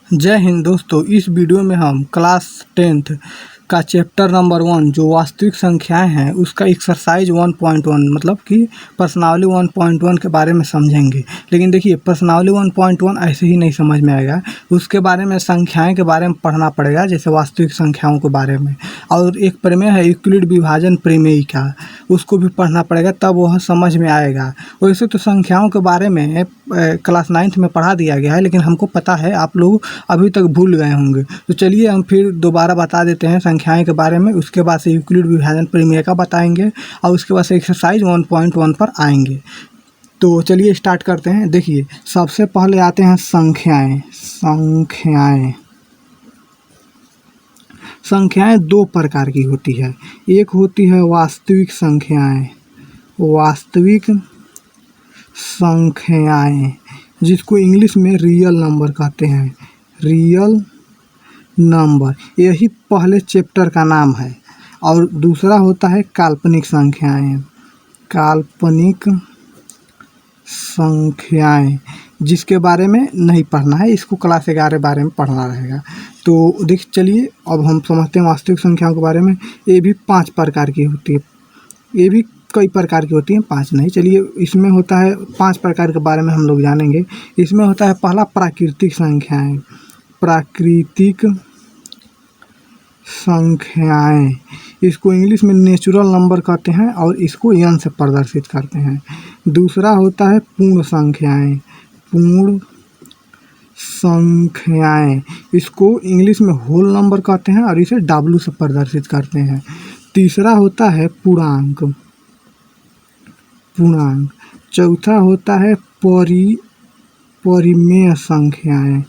जय हिंद दोस्तों। इस वीडियो में हम क्लास 10th का चैप्टर नंबर 1 जो वास्तविक संख्याएं हैं उसका एक्सरसाइज 1.1 मतलब कि प्रश्नावली 1.1 के बारे में समझेंगे। लेकिन देखिए, प्रश्नावली 1.1 ऐसे ही नहीं समझ में आएगा, उसके बारे में संख्याएं के बारे में पढ़ना पड़ेगा, जैसे वास्तविक संख्याओं के बारे में। और एक प्रमेय है यूक्लिड विभाजन प्रमेय का, उसको भी पढ़ना पड़ेगा, तब वह समझ में आएगा। वैसे तो संख्याओं के बारे में क्लास 9th में पढ़ा दिया गया है, लेकिन हमको पता है आप लोग अभी तक भूल गए होंगे। तो चलिए हम फिर दोबारा बता देते हैं संख्याएं के बारे में। उसके बाद से यूक्लिड विभाजन प्रमेय का बताएंगे और उसके बाद से एक्सरसाइज 1.1 पर आएंगे। तो चलिए स्टार्ट करते हैं। देखिए, सबसे पहले आते हैं संख्याएं। संख्याएं दो प्रकार की होती है। एक होती है वास्तविक संख्याएं जिसको इंग्लिश में रियल नंबर कहते हैं, रियल नंबर, यही पहले चैप्टर का नाम है। और दूसरा होता है काल्पनिक संख्याएं जिसके बारे में नहीं पढ़ना है, इसको क्लास 11 बारे में पढ़ना रहेगा। तो देख चलिए अब हम समझते हैं वास्तविक संख्याओं के बारे में। ये भी 5 प्रकार की होती है, ये भी कई प्रकार की होती हैं, 5 नहीं। चलिए इसमें होता है 5 प्रकार के बारे में हम लोग जानेंगे। इसमें होता है पहला प्राकृतिक संख्याएं, इसको इंग्लिश में नेचुरल नंबर कहते हैं और इसको n से प्रदर्शित करते हैं। दूसरा होता है पूर्ण संख्याएं, इसको इंग्लिश में होल नंबर कहते हैं और इसे W से प्रदर्शित करते हैं। तीसरा होता है पूर्णांक। चौथा होता है परिमेय संख्याएं,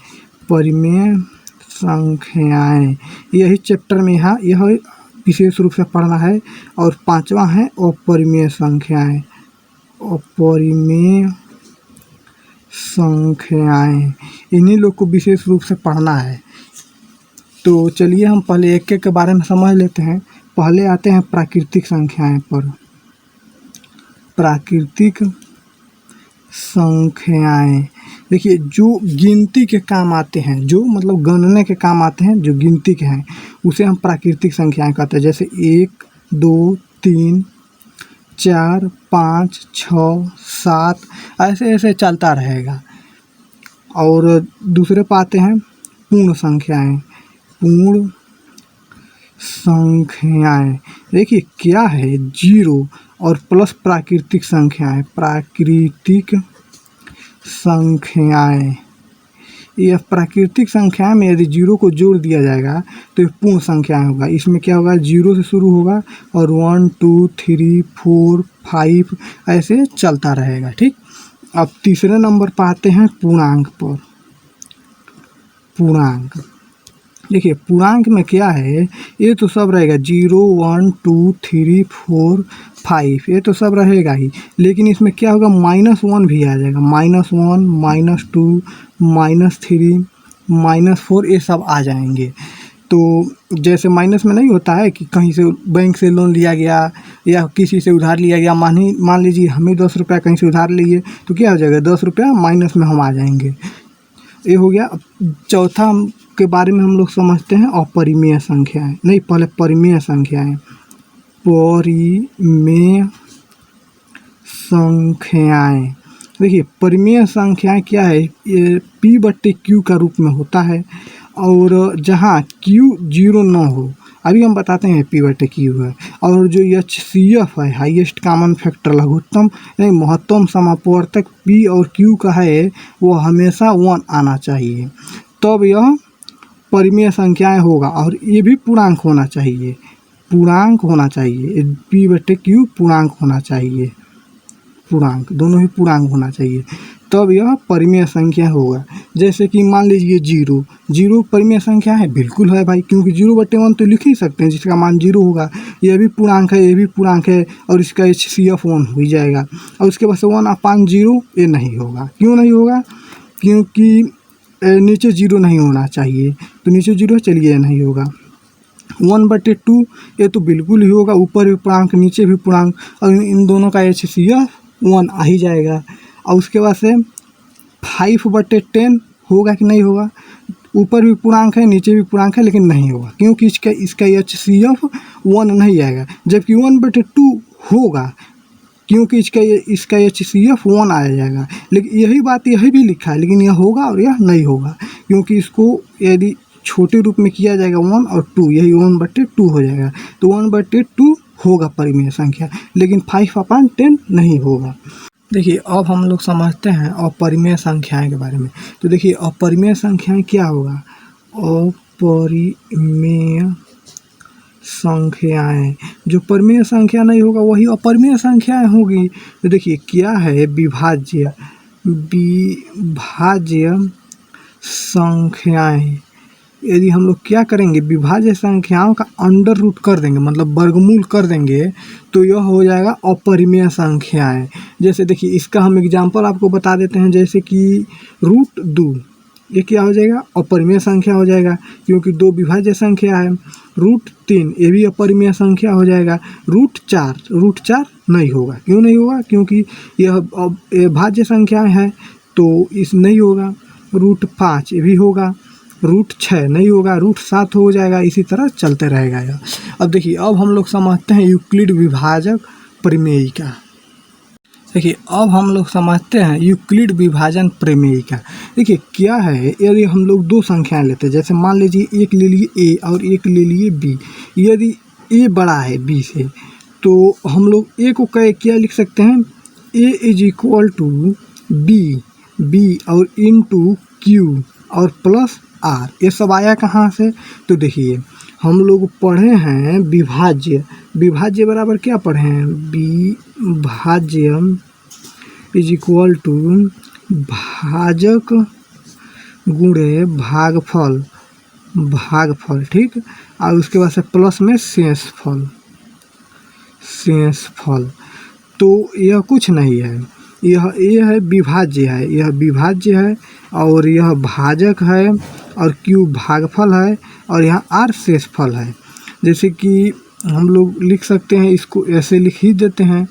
यही चैप्टर में यह विशेष रूप से पढ़ना है। और पांचवा है अपरिमेय संख्याएं, इन्हीं लोग को विशेष रूप से पढ़ना है। तो चलिए हम पहले एक एक के बारे में समझ लेते हैं। पहले आते हैं प्राकृतिक संख्याएं पर। प्राकृतिक संख्याएं देखिए, जो गिनती के काम आते हैं, जो मतलब गणने के काम आते हैं, जो गिनती के हैं, उसे हम प्राकृतिक संख्याएं कहते हैं। जैसे 1 2 3 4 5 6 7 ऐसे ऐसे चलता रहेगा। और दूसरे पर आते हैं पूर्ण संख्याएं। देखिए क्या है, 0 और प्लस प्राकृतिक संख्याएं। यह प्राकृतिक संख्या में यदि 0 को जोड़ दिया जाएगा तो ये पूर्ण संख्याएं होगा। इसमें क्या होगा, 0 से शुरू होगा और 1 2 3 4 5 ऐसे चलता रहेगा। ठीक, अब तीसरे नंबर पर आते हैं पूर्णांक। देखिए पूर्णांक में क्या है, ये तो सब रहेगा 0 1 2 3 4 5, ये तो सब रहेगा ही। लेकिन इसमें क्या होगा, -1 भी आ जाएगा, -1 -2 -3 -4 ये सब आ जाएंगे। तो जैसे माइनस में नहीं होता है कि कहीं से बैंक से लोन लिया गया या किसी से उधार लिया गया, मान लीजिए हमें 10 रुपया कहीं से उधार लिए, तो क्या हो जाएगा, 10 रुपया माइनस में हम आ जाएंगे। ये हो गया। चौथा के बारे में हम लोग समझते हैं अपरिमेय संख्याएं, नहीं पहले परिमेय संख्याएं। देखिए परिमेय संख्याएं क्या है, ये P/Q का रूप में होता है और जहाँ Q 0 न हो, अभी हम बताते हैं P/Q है। और जो HCF है, हाईएस्ट कॉमन फैक्टर, लघुत्तम नहीं महत्तम समापवर्तक P और Q का है, वो हमेशा 1 आना चाहिए, तब यह परिमेय संख्याएं होगा। और ये भी पूर्णांक होना चाहिए, P/Q पूर्णांक होना चाहिए, दोनों ही पूर्णांक होना चाहिए, तब यह परिमेय संख्या होगा। जैसे कि मान लीजिए 0 परिमेय संख्या है, बिल्कुल है भाई, क्योंकि 0/1 तो लिख ही सकते हैं जिसका मान 0 होगा। यह भी पूर्णांक है, ये भी पूर्णांक है, और इसका HCF 1 हो जाएगा। और उसके बाद से 1/0 ये नहीं होगा। क्यों नहीं होगा, क्योंकि नीचे 0 नहीं होना चाहिए, तो नीचे 0 चलिए नहीं होगा। 1/2 ये तो बिल्कुल ही होगा, ऊपर भी पूर्णांक नीचे भी पूर्णांक, और इन दोनों का HCF 1 आ ही जाएगा। और उसके बाद से 5/10 होगा कि नहीं होगा, ऊपर भी पूर्णांक है नीचे भी पूर्णांक है, लेकिन नहीं होगा क्योंकि इसका HCF 1 नहीं आएगा, जबकि 1/2 होगा क्योंकि इसका HCF 1 आ जाएगा। लेकिन यही बात यही भी लिखा है, लेकिन यह होगा और यह नहीं होगा क्योंकि इसको यदि छोटे रूप में किया जाएगा 1 और 2, यही 1/2 हो जाएगा। तो 1/2 होगा परिमेय संख्या, लेकिन 5/10 नहीं होगा। देखिए अब हम लोग समझते हैं अपरिमेय संख्याएं के बारे में। तो देखिए अपरिमेय संख्याएं क्या होगा, अपरिमेय संख्याएं, जो परिमेय संख्या नहीं होगा वही अपरिमेय संख्याएं होगी। तो देखिए क्या है, विभाज्य संख्याएं। यदि हम लोग क्या करेंगे, विभाज्य संख्याओं का अंडर रूट कर देंगे, मतलब वर्गमूल कर देंगे, तो यह हो जाएगा अपरिमेय संख्याएं। जैसे देखिए इसका हम एग्जांपल आपको बता देते हैं, जैसे कि √2, ये क्या हो जाएगा, अपरिमेय संख्या हो जाएगा क्योंकि 2 विभाज्य संख्या है। √3 ये भी अपरिमेय संख्या हो जाएगा। √4 नहीं होगा, क्यों नहीं होगा, क्योंकि यह भाज्य संख्याएं है तो इस नहीं होगा। √5 ये भी होगा। √6 नहीं होगा, √7 हो जाएगा, इसी तरह चलते रहेगा यह। अब देखिए अब हम लोग समझते हैं यूक्लिड विभाजक प्रमेय का। देखिए अब हम लोग समझते हैं यूक्लिड विभाजन प्रमेय का। देखिए क्या है, यदि हम लोग 2 संख्याएं लेते हैं, जैसे मान लीजिए एक ले लिए a और एक ले लिए b। यदि a बड़ा है b से तो हम लोग a को क्या लिख सकते हैं, a = b और इंटू q और प्लस r। ये सब आया कहाँ से, तो देखिए हम लोग पढ़े हैं विभाज्य बराबर क्या पढ़े हैं, विभाज्य = भाजक गुणे भागफल, ठीक। और उसके बाद से प्लस में शेषफल। तो यह कुछ नहीं है, यह है विभाज्य है और यह भाजक है और q भागफल है और यहाँ r शेषफल है। जैसे कि हम लोग लिख सकते हैं, इसको ऐसे लिख ही देते हैं,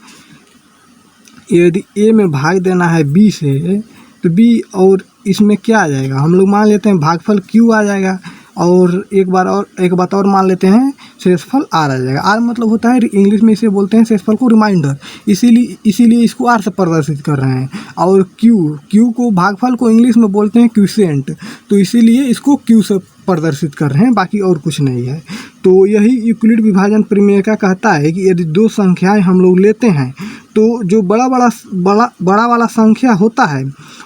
यदि a में भाग देना है b से तो b और इसमें क्या आ जाएगा, हम लोग मान लेते हैं भागफल q आ जाएगा और एक बात और मान लेते हैं शेषफल r आ जाएगा। r मतलब होता है, इंग्लिश में इसे बोलते हैं शेषफल को रिमाइंडर, इसीलिए इसको r से प्रदर्शित कर रहे हैं। और q को भागफल को इंग्लिश में बोलते हैं क्यूसेंट, तो इसीलिए इसको q से प्रदर्शित कर रहे हैं, बाकी और कुछ नहीं है। तो यही यूक्लिड विभाजन प्रमेय का कहता है कि यदि 2 संख्याएं हम लोग लेते हैं तो जो बड़ा वाला संख्या होता है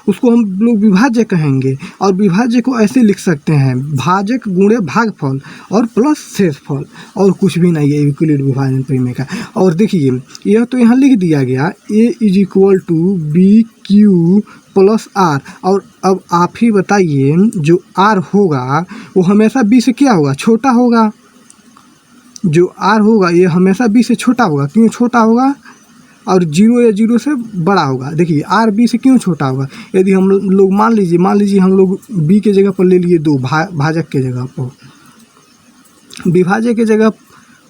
उसको हम लोग विभाज्य कहेंगे और विभाज्य को ऐसे लिख सकते हैं, भाजक गुणे भागफल और प्लस शेषफल, और कुछ भी नहीं है यूक्लिड विभाजन प्रमेय का। और देखिए यह तो यहाँ लिख दिया गया a = bq + r। और अब आप ही बताइए, जो r होगा वो हमेशा b से क्या होगा, छोटा होगा। जो r होगा ये हमेशा b से छोटा होगा, क्यों छोटा होगा, और 0 या 0 से बड़ा होगा। देखिए r b से क्यों छोटा होगा, यदि हम लोग मान लीजिए हम लोग b के जगह पर ले लिए 2, भाजक के जगह पर, विभाज्य के जगह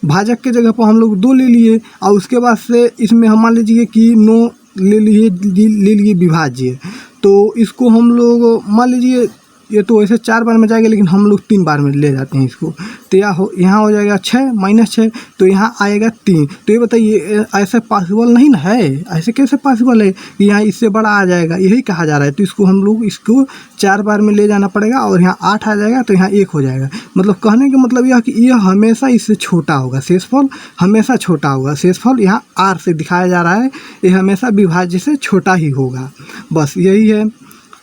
भाजक के जगह पर हम लोग 2 ले लिए और उसके बाद से इसमें हम मान लीजिए कि 9 ले लिए विभाज्य। तो इसको हम लोग मान लीजिए ये तो ऐसे 4 बार में जाएगा, लेकिन हम लोग 3 बार में ले जाते हैं इसको, तो यहाँ हो जाएगा 6 -6, तो यहाँ आएगा 3। तो ये बताइए ऐसे पॉसिबल नहीं ना है, ऐसे कैसे पॉसिबल है कि यहाँ इससे बड़ा आ जाएगा, यही कहा जा रहा है। तो इसको हम लोग इसको 4 बार में ले जाना पड़ेगा और यहाँ 8 आ जाएगा, तो यहाँ 1 हो जाएगा। मतलब कहने का मतलब यह कि यह हमेशा इससे छोटा होगा, शेषफल हमेशा छोटा होगा। शेषफल यहाँ r से दिखाया जा रहा है, ये हमेशा विभाज्य से छोटा ही होगा, बस यही है।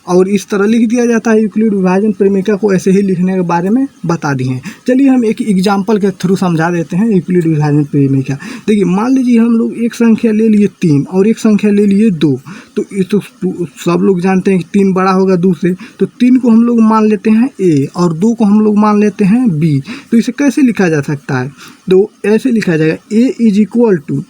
और इस तरह लिख दिया जाता है। यूक्लिड विभाजन प्रमेय को ऐसे ही लिखने के बारे में बता दिए हैं। चलिए हम एक एग्जाम्पल के थ्रू समझा देते हैं यूक्लिड विभाजन प्रमेय का। देखिए मान लीजिए हम लोग एक संख्या ले लिए 3 और एक संख्या ले लिए 2, तो ये तो सब लोग जानते हैं कि 3 बड़ा होगा 2 से, तो 3 को हम लोग मान लेते हैं a और 2 को हम लोग मान लेते हैं b। तो इसे कैसे लिखा जा सकता है, तो ऐसे लिखा जाएगा a =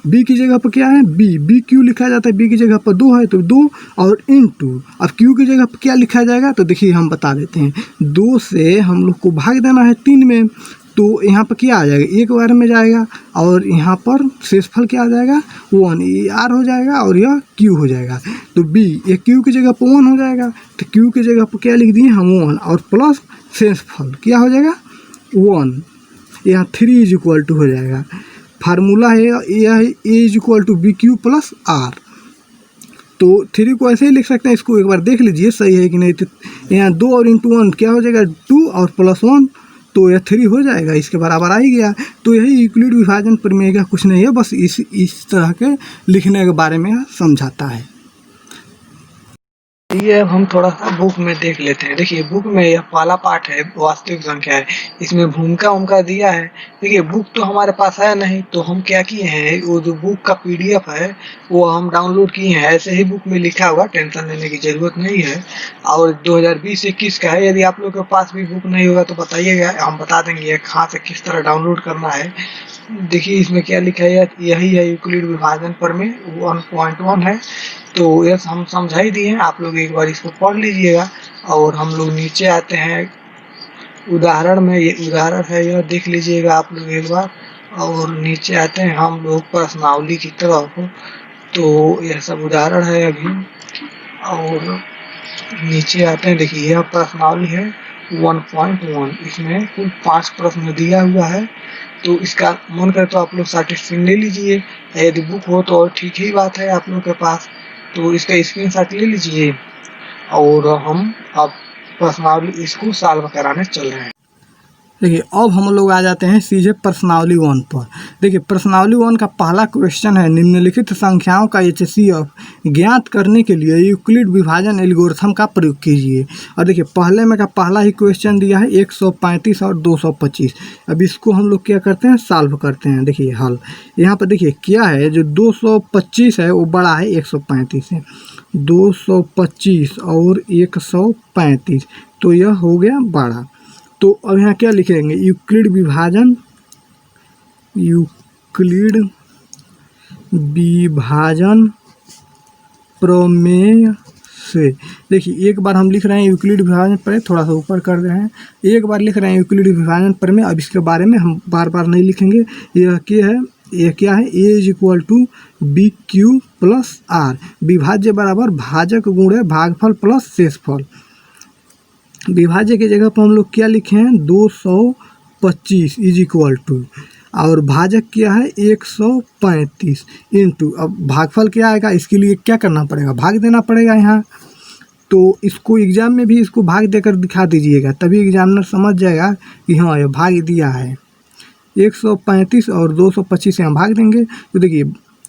b की जगह पर क्या है b क्यों लिखा जाता है, b की जगह पर 2 है तो 2 और इंटू, अब q की जगह पर क्या लिखा जाएगा, तो देखिए हम बता देते हैं, 2 से हम लोग को भाग देना है 3 में, तो यहाँ पर क्या आ जाएगा, एक बार में जाएगा और यहाँ पर शेषफल क्या आ जाएगा 1, ये आर हो जाएगा और यह क्यू हो जाएगा। तो बी, ये क्यू की जगह पर 1 हो जाएगा, तो क्यू की जगह पर क्या लिख दिए हम 1 और प्लस शेषफल क्या हो जाएगा 1, यहाँ 3 इज इक्वल टू हो जाएगा। फार्मूला है यह A is equal to B Q plus R. तो 3 को ऐसे ही लिख सकते हैं, इसको एक बार देख लीजिए सही है कि नहीं। तो यहाँ 2 और इंटू 1 क्या हो जाएगा 2 और प्लस 1, तो यह 3 हो जाएगा, इसके बराबर आ ही गया। तो यही यूक्लिड विभाजन प्रमेय का कुछ नहीं है, बस इस तरह के लिखने के बारे में समझाता है। ये अब हम थोड़ा सा बुक में देख लेते हैं। देखिए बुक में यह पहला पार्ट है वास्तविक संख्या है, इसमें भूमिका उनका दिया है। देखिए बुक तो हमारे पास है नहीं, तो हम क्या किए हैं, वो जो बुक का पीडीएफ है वो हम डाउनलोड किए हैं। ऐसे ही बुक में लिखा हुआ, टेंशन लेने की जरूरत नहीं है। और 2020-21 का है। यदि आप लोग के पास भी बुक नहीं होगा तो बताइएगा, हम बता देंगे कहाँ से किस तरह डाउनलोड करना है। देखिए इसमें क्या लिखा है, यही है यूक्लिड विभाजन प्रमेय 1.1 है। तो ये हम समझा ही दिए हैं, आप लोग एक बार इसको पढ़ लीजिएगा। और हम लोग नीचे आते हैं उदाहरण में, ये उदाहरण है यह देख लीजिएगा आप लोग एक बार। और नीचे आते हैं हम लोग प्रश्नावली की तरफ, तो यह सब उदाहरण है अभी। और नीचे आते हैं, देखिए यह प्रश्नावली है 1.1, इसमें कुल 5 प्रश्न दिया हुआ है। तो इसका मन करे तो आप लोग सर्टिफिकेट ले लीजिए, यदि बुक हो तो ठीक ही बात है आप लोग के पास। तो इसका स्क्रीनशॉट ले लीजिए और हम अब प्रश्नावली इसको सॉल्व कराने चल रहे हैं। देखिए अब हम लोग आ जाते हैं सीधे प्रश्नावली 1 पर। देखिए प्रश्नावली 1 का पहला क्वेश्चन है, निम्नलिखित संख्याओं का HCF ज्ञात करने के लिए यूक्लिड विभाजन एल्गोरिथम का प्रयोग कीजिए। और देखिए पहले में का पहला ही क्वेश्चन दिया है 135 और 225। अब इसको हम लोग क्या करते हैं, सॉल्व करते हैं। देखिए हल यहाँ पर देखिए क्या है, जो 225 है वो बड़ा है 135 से, 225 और 135, तो यह हो गया बड़ा। तो अब यहाँ क्या लिखेंगे, यूक्लिड विभाजन प्रमेय से। देखिए एक बार हम लिख रहे हैं यूक्लिड विभाजन प्रमेय, थोड़ा सा ऊपर कर रहे हैं, एक बार लिख रहे हैं यूक्लिड विभाजन प्रमेय। अब इसके बारे में हम बार बार नहीं लिखेंगे। यह क्या है, A is equal to B Q plus R, विभाज्य बराबर भाजक गुणे भागफल प्लस शेषफल। विभाज्य की जगह पर हम लोग क्या लिखे हैं 225 इज इक्वल टू, और भाजक क्या है 135 इंटू, अब भागफल क्या आएगा, इसके लिए क्या करना पड़ेगा, भाग देना पड़ेगा यहाँ। तो इसको एग्जाम में भी इसको भाग देकर दिखा दीजिएगा, तभी एग्जामिनर समझ जाएगा कि हाँ ये भाग दिया है। 135 और 225 यहाँ भाग देंगे, तो देखिए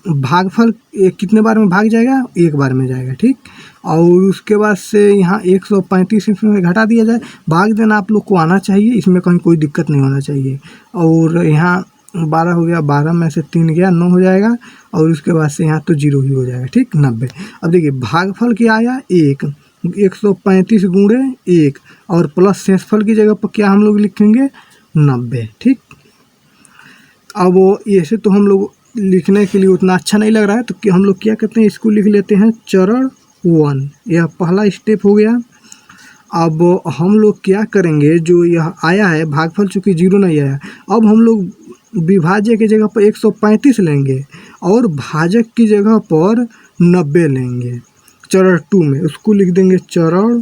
भागफल कितने बार में भाग जाएगा, एक बार में जाएगा, ठीक। और उसके बाद से यहाँ 135 इसमें घटा दिया जाए। भाग देना आप लोग को आना चाहिए, इसमें कहीं कोई दिक्कत नहीं होना चाहिए। और यहाँ 12 हो गया, 12 में से 3 गया 9 हो जाएगा, और उसके बाद से यहाँ तो 0 ही हो जाएगा, ठीक 90। अब देखिए भागफल क्या आया 1, 135 गुणे 1 और प्लस शेषफल की जगह पर क्या हम लोग लिखेंगे 90, ठीक। अब ऐसे तो हम लोग लिखने के लिए उतना अच्छा नहीं लग रहा है, तो हम लोग क्या करते हैं, इसको लिख लेते हैं चरण 1, यह पहला स्टेप हो गया। अब हम लोग क्या करेंगे, जो यह आया है भागफल चूँकि 0 नहीं आया, अब हम लोग विभाज्य की जगह पर 135 लेंगे और भाजक की जगह पर 90 लेंगे चरण 2 में, उसको लिख देंगे चरण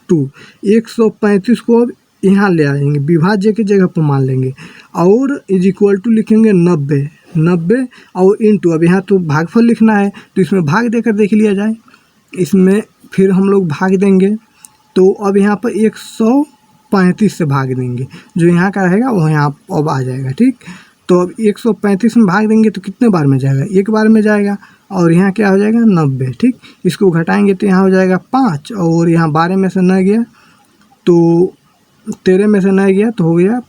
2। 135 को अब यहाँ ले आएंगे, विभाज्य की जगह पर मान लेंगे और इज इक्वल टू लिखेंगे 90 और इंटू, अब यहाँ तो भागफल लिखना है तो इसमें भाग देकर देख लिया जाए। इसमें फिर हम लोग भाग देंगे, तो अब यहाँ पर 135 से भाग देंगे, जो यहाँ का रहेगा वो यहाँ अब आ जाएगा, ठीक। तो अब 135 में भाग देंगे तो कितने बार में जाएगा, एक बार में जाएगा, और यहाँ क्या हो जाएगा 90, ठीक। इसको घटाएंगे तो यहाँ हो जाएगा 5, और यहाँ 12 में से न गया तो 13 में से न गया तो हो गया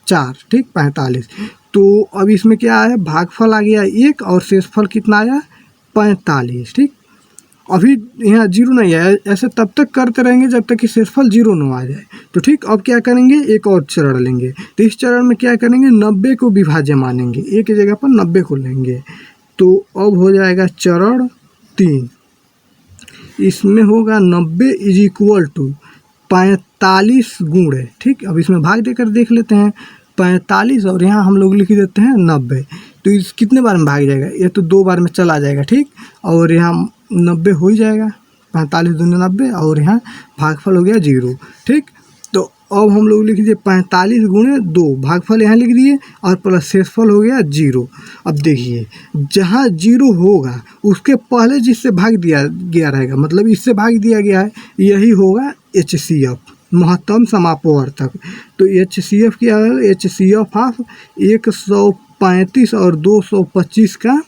4, ठीक 45। तो अब इसमें क्या है, भागफल आ गया 1 और शेषफल कितना आया 45, ठीक। अभी यहाँ 0 नहीं आया, ऐसे तब तक करते रहेंगे जब तक कि शेषफल 0 न आ जाए। तो ठीक, अब क्या करेंगे, एक और चरण लेंगे। तो इस चरण में क्या करेंगे, 90 को विभाज्य मानेंगे, एक की जगह पर 90 को लेंगे। तो अब हो जाएगा चरण 3, इसमें होगा 90 इज इक्वल टू 45 गुण है, ठीक। अब इसमें भाग देकर देख लेते हैं। 45 और यहाँ हम लोग लिख देते हैं 90। तो इस कितने बार में भाग जाएगा? ये तो 2 बार में चला जाएगा, ठीक। और यहाँ 90 हो ही जाएगा, 45 दूनी 90 और यहाँ भागफल हो गया 0, ठीक। तो अब हम लोग लिख दिए 45 गुणे 2, भागफल यहाँ लिख दिए और प्लस शेषफल हो गया 0। अब देखिए जहाँ 0 होगा उसके पहले जिससे भाग दिया गया रहेगा, मतलब इससे भाग दिया गया है, यही होगा HCF, महत्तम समापवर्तक। तो HCF क्या है? HCF ऑफ 135 और 225 का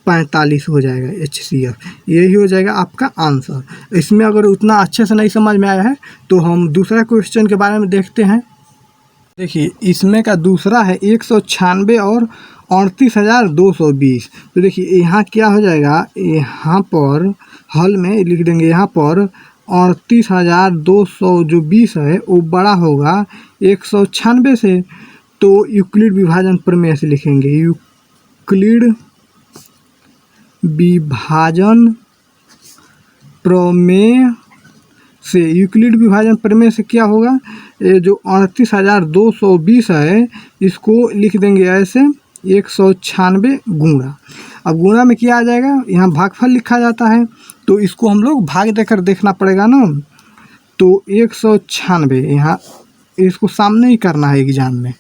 45 हो जाएगा HCF। यही हो जाएगा आपका आंसर। इसमें अगर उतना अच्छे से नहीं समझ में आया है तो हम दूसरा क्वेश्चन के बारे में देखते हैं। देखिए इसमें का दूसरा है 196 और 38,220। तो देखिए यहाँ क्या हो जाएगा, यहाँ पर हल में लिख देंगे, यहाँ पर 38,200 जो 20 है वो बड़ा होगा 196 से। तो यूक्लिड विभाजन प्रमेय से लिखेंगे, यूक्लिड विभाजन प्रमेय से। यूक्लिड विभाजन प्रमेय से क्या होगा, ये जो 38,220 है इसको लिख देंगे ऐसे 196 गुणा। अब गुणा में क्या आ जाएगा, यहाँ भागफल लिखा जाता है तो इसको हम लोग भाग देकर देखना पड़ेगा ना। तो 196 यहाँ इसको सामने ही करना है एग्जाम में,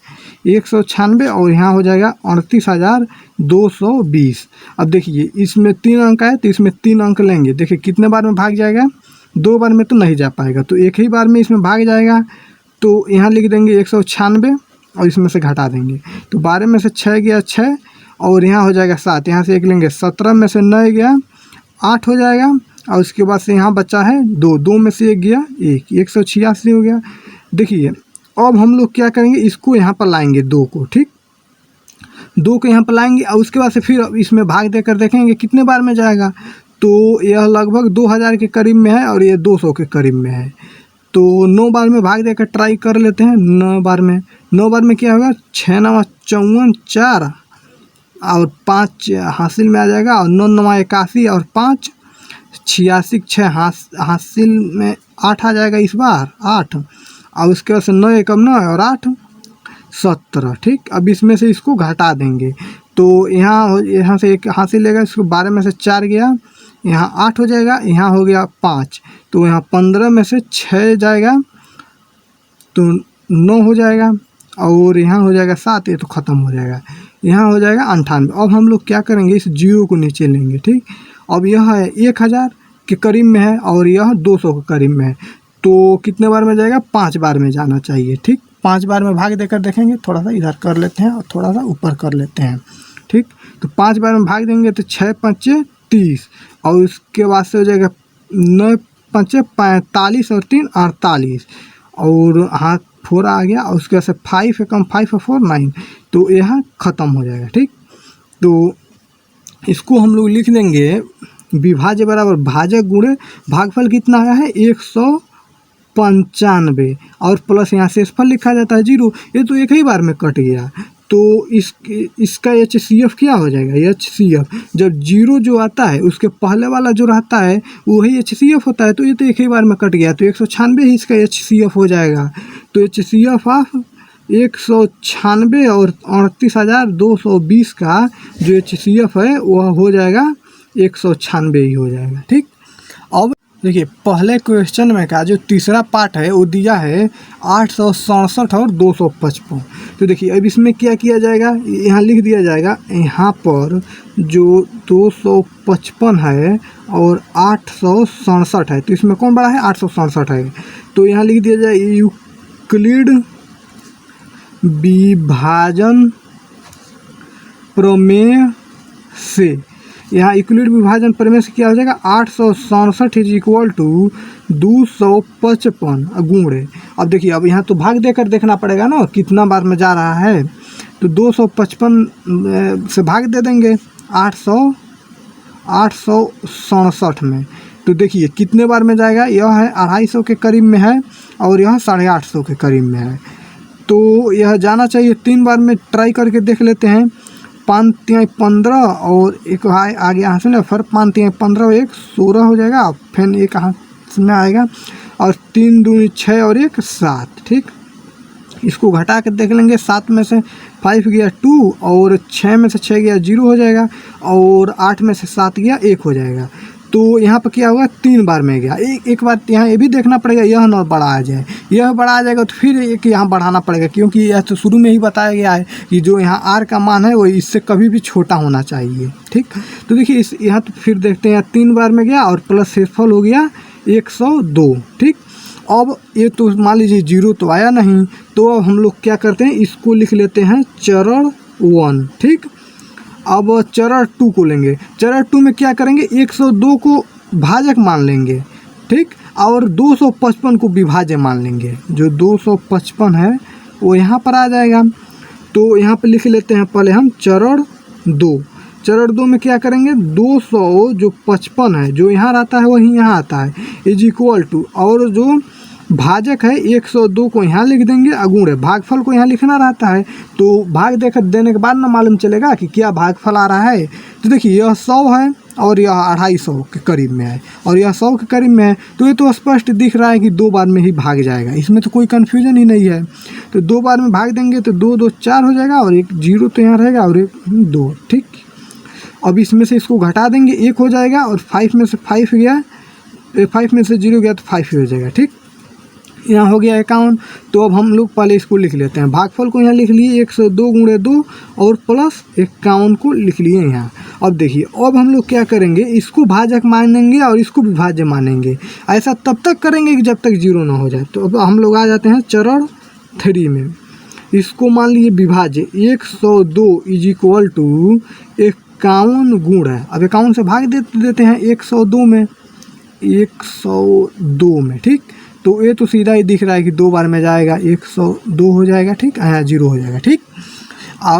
196 और यहाँ हो जाएगा 38,220। अब देखिए इसमें 3 अंक है तो इसमें 3 अंक लेंगे। देखिए कितने बार में भाग जाएगा, 2 बार में तो नहीं जा पाएगा, तो एक ही बार में इसमें भाग जाएगा। तो यहाँ लिख देंगे 196 और इसमें से घटा देंगे। तो 12 में से 6 गया 6 और यहाँ हो जाएगा 7, यहाँ से 1 लेंगे, 17 में से 9 गया 8 हो जाएगा। और उसके बाद से यहाँ बचा है 2, 2 में से 1 गया 1, 186 हो गया। देखिए अब हम लोग क्या करेंगे, इसको यहाँ पर लाएंगे 2 को, ठीक। 2 को यहाँ पर लाएंगे और उसके बाद से फिर इसमें भाग देकर देखेंगे कितने बार में जाएगा। तो यह लगभग 2000 के करीब में है और ये 200 के करीब में है। तो 9 बार में भाग देकर ट्राई कर लेते हैं। 9 बार में क्या होगा, 6 9 54 4 और 5 हासिल में आ जाएगा, और 9 9 81 और 5 86 6 हासिल में 8 आ जाएगा इस बार 8, और उसके बाद से 9 1 9 और 8 17, ठीक। अब इसमें से इसको घटा देंगे तो यहाँ से 1 हासिल लेगा, इसको 12 में से 4 गया, यहाँ 8 हो जाएगा, यहाँ हो गया 5, तो यहाँ 15 में से 6 जाएगा तो 9 हो जाएगा, और यहाँ हो जाएगा 7, ये तो ख़त्म हो जाएगा, यहाँ हो जाएगा 98। अब हम लोग क्या करेंगे, इस 0 को नीचे लेंगे, ठीक। अब यह है 1000 के करीब में है और यह 200 के करीब में है। तो कितने बार में जाएगा, 5 बार में जाना चाहिए, ठीक। 5 बार में भाग देकर देखेंगे, थोड़ा सा इधर कर लेते हैं और थोड़ा सा ऊपर कर लेते हैं, ठीक। तो 5 बार में भाग देंगे तो 6 5 30 और उसके बाद से हो जाएगा 9 5 45 और 3 48 और हाथ 4 आ गया, और उसके बाद से 5 एकम 5 और 4 9, तो यहाँ ख़त्म हो जाएगा, ठीक। तो इसको हम लोग लिख देंगे विभाज्य बराबर भाजक गुणे भागफल कितना आया है 195 और प्लस यहाँ शेषफल लिखा जाता है 0। ये तो एक ही बार में कट गया, तो इसका HCF क्या हो जाएगा, HCF जब 0 जो आता है उसके पहले वाला जो रहता है वही HCF होता है। तो ये तो एक ही बार में कट गया, तो 196 ही इसका HCF हो जाएगा। तो HCF ऑफ 196 और 38,220 का जो HCF है वह हो जाएगा 196 ही हो जाएगा, ठीक। अब देखिए पहले क्वेश्चन में का जो तीसरा पार्ट है वो दिया है 867 और 255। तो देखिए अब इसमें क्या किया जाएगा, यहाँ लिख दिया जाएगा, यहाँ पर जो 255 है और 867 है, तो इसमें कौन बड़ा है, 867 है। तो यहाँ लिख दिया जाए यूक्लिड विभाजन प्रमेय से। यहाँ यूक्लिड विभाजन प्रमेय से क्या हो जाएगा, 867 इज इक्वल टू 255 गुणे। अब देखिए अब यहाँ तो भाग देकर देखना पड़ेगा ना कितना बार में जा रहा है, तो 255 से भाग दे देंगे 867 में। तो देखिए कितने बार में जाएगा, यह है 250 के करीब में है और यह 850 के करीब में है। तो यह जाना चाहिए, 3 बार में ट्राई करके देख लेते हैं। 5 3 15 और एक आगे यहाँ से ना, फिर 5 3 15 1 16 हो जाएगा, फिर एक हाथ में आएगा और 3 दूनी 6 और 1 7, ठीक। इसको घटा कर देख लेंगे, 7 में से 5 गया 2 और 6 में से 6 गया 0 हो जाएगा और 8 में से 7 गया 1 हो जाएगा। तो यहाँ पर क्या होगा, 3 बार में गया। एक बात यहाँ ये भी देखना पड़ेगा, यह न बड़ा आ जाए, यह बड़ा आ जाएगा तो फिर एक यहाँ बढ़ाना पड़ेगा, क्योंकि यह तो शुरू में ही बताया गया है कि जो यहाँ r का मान है वो इससे कभी भी छोटा होना चाहिए, ठीक। तो देखिए इस यहाँ तो फिर देखते हैं 3 बार में गया और प्लस शेषफल हो गया 102, ठीक। अब ये तो मान लीजिए 0 तो आया नहीं, तो अब हम लोग क्या करते हैं, इसको लिख लेते हैं चरण 1, ठीक। अब चरण 2 को लेंगे। चरण 2 में क्या करेंगे, 102 को भाजक मान लेंगे, ठीक, और 255 को विभाज्य मान लेंगे। जो 255 है वो यहाँ पर आ जाएगा। तो यहाँ पर लिख लेते हैं पहले हम चरण 2। चरण 2 में क्या करेंगे, 200 जो 55 है जो यहाँ रहता है वही यहाँ आता है इज इक्वल टू, और जो भाजक है 102 को यहाँ लिख देंगे, अगुण है भागफल को यहाँ लिखना रहता है। तो भाग देने के बाद ना मालूम चलेगा कि क्या भागफल आ रहा है। तो देखिए यह 100 है और यह 250 के करीब में है और यह 100 के करीब में है, तो ये तो स्पष्ट दिख रहा है कि 2 बार में ही भाग जाएगा, इसमें तो कोई कन्फ्यूजन ही नहीं है। तो 2 बार में भाग देंगे तो 2 2 4 हो जाएगा और एक 0 तो यहाँ रहेगा और एक 2, ठीक। अब इसमें से इसको घटा देंगे, 1 हो जाएगा और 5 में से 5 गया, 5 में से 0 गया तो 5 ही हो जाएगा, ठीक। यहाँ हो गया 51। तो अब हम लोग पहले इसको लिख लेते हैं, भागफल को यहाँ लिख लिए 102 गुणे 2 और प्लस 51 को लिख लिए यहाँ। अब देखिए अब हम लोग क्या करेंगे, इसको भाजक मानेंगे और इसको विभाज्य मानेंगे। ऐसा तब तक करेंगे कि जब तक 0 ना हो जाए। तो अब हम लोग आ जाते हैं चरण 3 में। इसको मान लिए विभाज्य 102 इज इक्वल टू 51 गुण है। अब 51 से भाग देते हैं 102 में, 102 में, ठीक। तो ये तो सीधा ही दिख रहा है कि 2 बार में जाएगा, 102 हो जाएगा, ठीक, यहाँ 0 हो जाएगा, ठीक।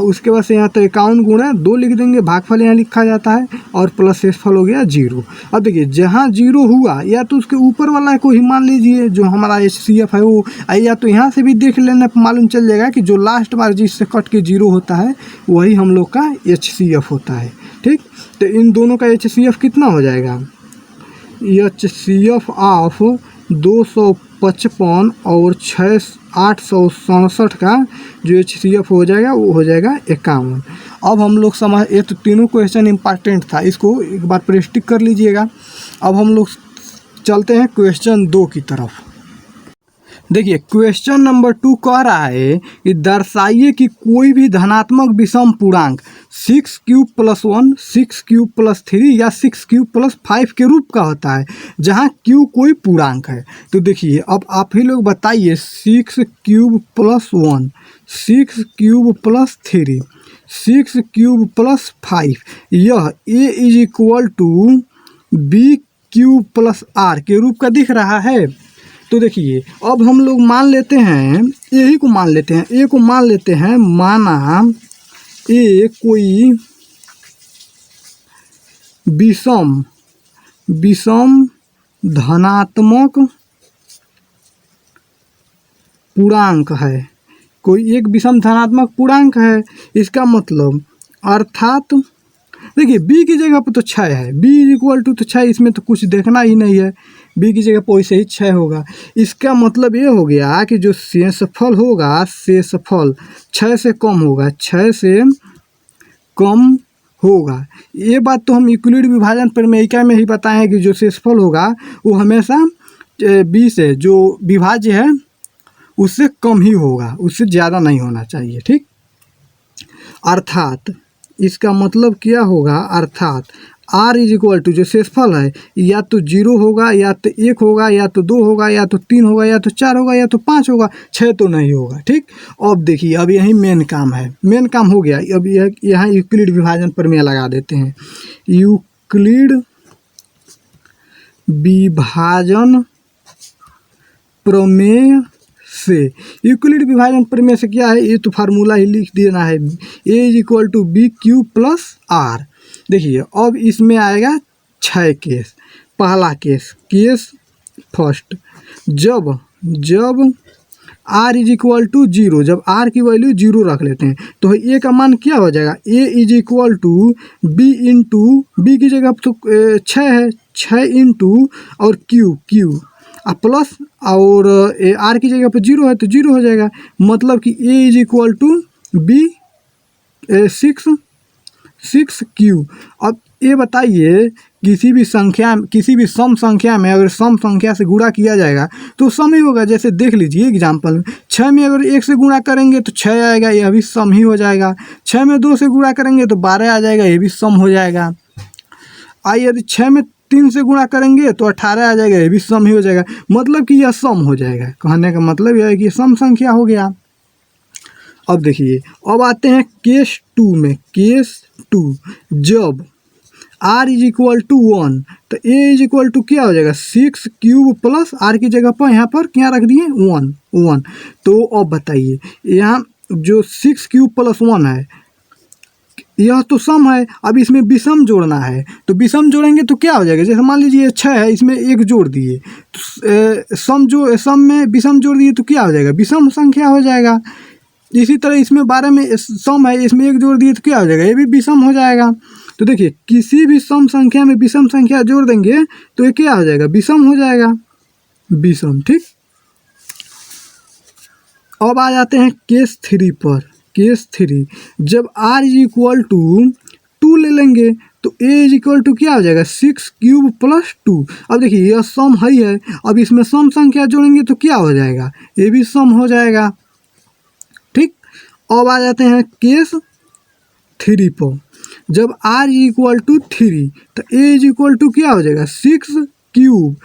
उसके बाद से यहाँ तो 51 गुण है, 2 लिख देंगे, भागफल यहाँ लिखा जाता है और प्लस शेषफल हो गया 0। अब देखिए जहाँ 0 हुआ या तो उसके ऊपर वाला को ही मान लीजिए जो हमारा HCF है वो, या तो यहाँ से भी देख लेना, मालूम चल जाएगा कि जो लास्ट बार जिससे कट के 0 होता है वही हम लोग का HCF होता है, ठीक। तो इन दोनों का HCF कितना हो जाएगा, HCF ऑफ 255 और 867 का जो HCF हो जाएगा वो हो जाएगा 51। अब हम लोग समझ, ये तो तीनों क्वेश्चन इंपॉर्टेंट था, इसको एक बार प्रैक्टिस कर लीजिएगा। अब हम लोग चलते हैं क्वेश्चन 2 की तरफ। देखिए क्वेश्चन नंबर 2 कह रहा है कि दर्शाइए कि कोई भी धनात्मक विषम पूर्णांक 6 क्यूब प्लस 1, 6 क्यूब प्लस 3 या 6 क्यूब प्लस 5 के रूप का होता है जहां क्यू कोई पूर्णांक है। तो देखिए अब आप ही लोग बताइए, 6 cube plus 1, 6 cube plus 3, 6 cube plus 5, यह a is equal to b cube plus r के रूप का दिख रहा है। तो देखिए अब हम लोग मान लेते हैं, यही को मान लेते हैं, ए को मान लेते हैं, माना ए कोई विषम धनात्मक पूर्णांक है, कोई एक विषम धनात्मक पूर्णांक है। इसका मतलब अर्थात देखिए b की जगह पर तो 6 है, b इक्वल टू तो 6, इसमें तो कुछ देखना ही नहीं है, b की जगह पर वैसे ही 6 होगा। इसका मतलब ये हो गया कि जो शेषफल होगा, शेषफल 6 से कम होगा, 6 से कम होगा। ये बात तो हम यूक्लिड विभाजन प्रमेयिका में ही बताए हैं कि जो शेषफल होगा वो हमेशा b से जो विभाज्य है उससे कम ही होगा, उससे ज़्यादा नहीं होना चाहिए, ठीक। अर्थात इसका मतलब क्या होगा, अर्थात r इज इक्वल टू जो शेषफल है या तो 0 होगा, या तो 1 होगा, या तो 2 होगा, या तो 3 होगा, या तो 4 होगा, या तो 5 होगा, 6 तो नहीं होगा, ठीक। अब देखिए अब यही मेन काम है, मेन काम हो गया। अब यहाँ यूक्लिड विभाजन प्रमेय लगा देते हैं। यूक्लिड विभाजन प्रमेय से, यूक्लिड विभाजन प्रमेय से क्या है, ये तो फार्मूला ही लिख देना है, a is equal to B Q plus r. देखिए अब इसमें आएगा 6 केस। पहला केस फर्स्ट, जब r इज इक्वल टू 0, जब r की वैल्यू 0 रख लेते हैं तो a का मान क्या हो जाएगा, a is equal to b into, b की जगह तो 6 है, 6 इंटू और q, प्लस और आर की जगह पर 0 है तो 0 हो जाएगा, मतलब कि ए इज इक्वल टू बी 6 अब ये बताइए किसी भी सम संख्या में अगर सम संख्या से गुणा किया जाएगा तो सम ही होगा। जैसे देख लीजिए एग्जाम्पल में 6 में अगर 1 से गुणा करेंगे तो 6 आएगा, यह भी सम ही हो जाएगा। 6 में 2 से गुणा करेंगे तो 12 आ जाएगा, ये भी सम हो जाएगा। यदि 6 में 3 से गुणा करेंगे तो 18 आ जाएगा, ये भी सम ही हो जाएगा, मतलब कि यह सम हो जाएगा। कहने का मतलब यह है कि सम संख्या हो गया। अब देखिए, अब आते हैं केस 2 में। केस 2 जब r इज इक्वल टू 1 तो a इज इक्वल टू क्या हो जाएगा 6 क्यूब प्लस r की जगह पर यहाँ पर क्या रख दिए 1। तो अब बताइए यहाँ जो 6 क्यूब प्लस 1 है यह तो सम है। अब इसमें विषम जोड़ना है तो विषम जोड़ेंगे तो क्या हो जाएगा, जैसे मान लीजिए 6 है, इसमें 1 जोड़ दिए तो सम में विषम जोड़ दिए तो क्या हो जाएगा, विषम संख्या हो जाएगा। इसी तरह इसमें 12 में सम है, इसमें 1 जोड़ दिए तो क्या हो जाएगा, ये भी विषम हो जाएगा। तो देखिए किसी भी सम संख्या में विषम संख्या जोड़ देंगे तो ये क्या हो जाएगा, विषम हो जाएगा, विषम। ठीक, अब आ जाते हैं केस 3 पर। केस 3 जब r इज इक्वल टू 2 ले लेंगे तो a इज इक्वल टू क्या हो जाएगा 6 क्यूब प्लस 2। अब देखिए यह सम है, अब इसमें सम संख्या जोड़ेंगे तो क्या हो जाएगा, ये भी सम हो जाएगा। ठीक, अब आ जाते हैं केस 3 पर। जब r इक्वल टू 3 तो a इज इक्वल टू क्या हो जाएगा 6 क्यूब